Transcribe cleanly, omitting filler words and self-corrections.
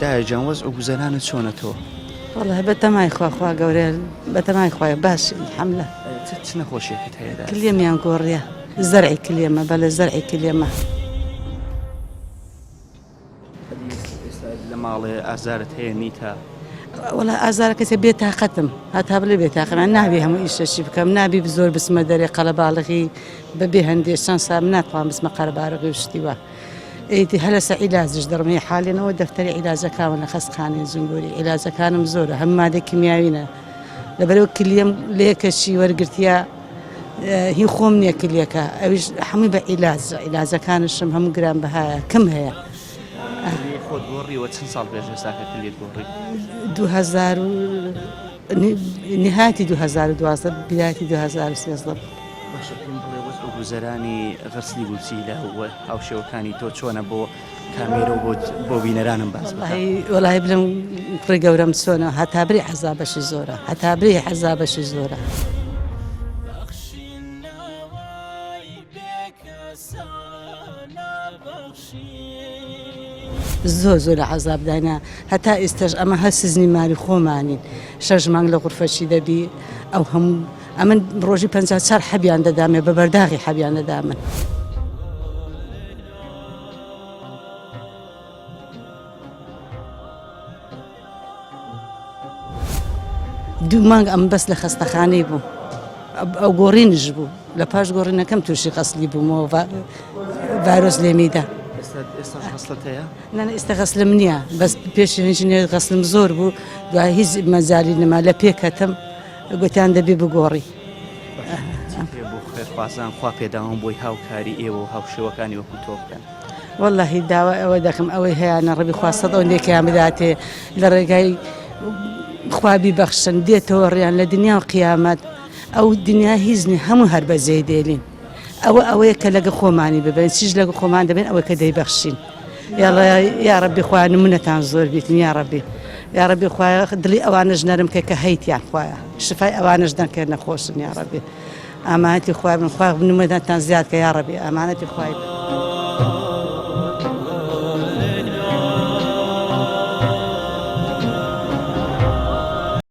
دایجان وەزع و گوزەرانت چۆنە تۆ؟ والله بەتەمای خوا گەورەیە بەتەمای خۆیە باش الحەمدلله. چ نەخۆشیێکت هەیە؟ کلێمیان گۆڕیە، زەرعی کلێمە بەلە زەرعی کلێمە. لە ماڵێ ئازارت هەیە نیتە؟ وڵا ئازارە کەسێ بێتاقەتم هاتا بڵێ بێتاقەمان نابێ هەموو ئیشەشی بکەم نابی زۆر بسمە دەرێ قەلەباڵغی بەبێ هەندێک چەند سام ناتوان بسمە قەرەباڵغی و شتیوە. ئیدی هەلەسە عیلازش دەڕمێ حالێنەوە دەفتەری عیلازەکانم لە خەستخانەی زنگۆری عیلازەکانم زۆرە هەموو مادە کیمیاوینە لەبەرەوە کلیم لێکەشی وەرگرتیا هی خۆم نییە کلیەکە ئەویش هەمووی بە عیلازەکانشم هەموو گرانبەهایە کەم هەیە. خۆت گۆڕیوە چەند ساڵ پێش ئێستاکە کلێت گۆڕی؟ 2000 نهاتی 2012 بیاتی 2013. گوزەرانی غەرسلی بوچیلە و هاوشێوەکانی تۆ چۆنە بۆ کامێرە و بۆ بینەرانم باس وەڵای بلم کوڕی گەورەم چۆنە هەتابری عەزابەشی زۆرە هەتابری عەزابەشی زۆرە. زۆر لە عەزابداینا هەتا ئێستاش ئەمە هە سزنی ماری خۆمانین 6 مانگ لە غورفەشی دەبی ئەو هەموو ئەمن ڕۆژی 54 حەبیان دەدامێ بە بەرداغی حەبیان دەدامن. دوو مانگ ئەم بەس لە خەستەخانەی بوو ئەو گۆڕینش بوو لە پاش گۆڕینەکەم تووشی خەسلی بوومەوە ڤایرۆس لێمیدا. نان ئێستا غەسلم نییە بەس پێشێنژنێ غەسلم زۆر بوو دوای هیچ مەزالی نەما لە پێکەتم گوتیان دەبێ بگۆڕی. بۆ خێرخوازان خوا پێداوام بۆی هاوکاری ئێوە و هاوشێوەکانی وەکو تۆ بکەن. وەڵڵاهی داوا ئەوە دەکەم ئەوەی هەیەە ڕەبی خوا سەد ئەوەندێکیان بداتێ لە ڕێگای خوا بیبەخشن دێتەوە ڕیان لە دنیا و قیامەت ئەو دنیا هیچنی هەموو هەر بەجێ دێلین ئەوەیە کە لەگە خۆمانی ببین چیش لەگە خۆمان دەبێن ئەوەی کە دەیبەخشین. یا ڕەبی خوا نمونەتان زۆر بیتن یا ڕەبی خوا دڵی ئەوانەش نەرم کە هەیتیان خوایە شفای ئەوانەش دەنکە نەخۆشن یا ڕەبی ئامانەتی خوای بن خوا نمونەتان زیاد کە یا ڕەبی ئامانەتی خوای بن.